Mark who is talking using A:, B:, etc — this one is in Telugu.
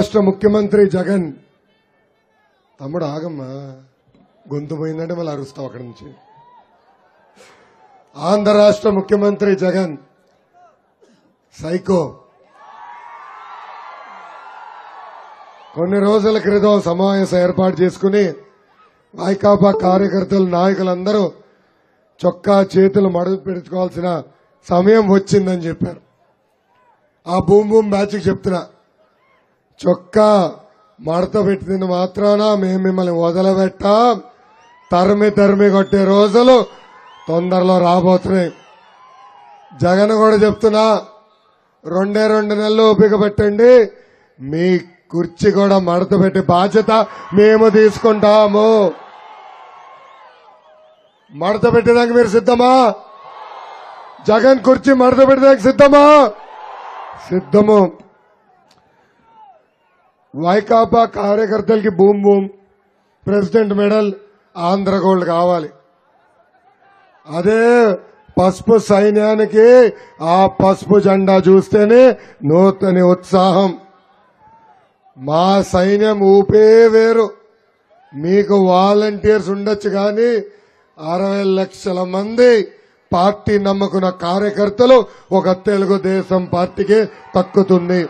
A: రాష్ట్ర ముఖ్యమంత్రి జగన్ తమ్ముడు ఆగమ్మా గొంతు పోయిందంటే మళ్ళీ అరుస్తావు అక్కడి నుంచి. ఆంధ్ర రాష్ట్ర ముఖ్యమంత్రి జగన్ సైకో. కొన్ని రోజుల క్రితం సమావేశం ఏర్పాటు చేసుకుని వైకాపా కార్యకర్తలు నాయకులందరూ చొక్కా చేతులు మడత పెట్టుకోవాల్సిన సమయం వచ్చిందని చెప్పారు. ఆ బూమ్ బూమ్ బ్యాచ్కి చెప్తున్నా, చొక్కా మడత పెట్టిన మాత్రాన మేము మిమ్మల్ని వదలబెట్టాం. తరిమి కొట్టే రోజులు తొందరలో రాబోతున్నాయి. జగన్ కూడా చెప్తున్నా, 2 నెలలు ఓపిక పెట్టండి, మీ కుర్చీ కూడా మడత పెట్టే బాధ్యత మేము తీసుకుంటాము. మడత పెట్టడానికి మీరు సిద్ధమా? జగన్ కుర్చీ మడత పెట్టడానికి సిద్ధమా? సిద్ధము. వైకాపా కార్యకర్తలకి boom boom president medal Andhra gold కావాలి. అదే పసుపు సైన్యానికి ఆ పసుపు జెండా చూస్తేనే నూతన ఉత్సాహం. మా సైన్యం ఊపే వేరు. మీకు వాలంటీర్స్ ఉండొచ్చు కానీ 60 లక్షల మంది పార్టీ నమ్ముకున్న కార్యకర్తలు ఒక తెలుగుదేశం పార్టీకి తక్కుతుంది.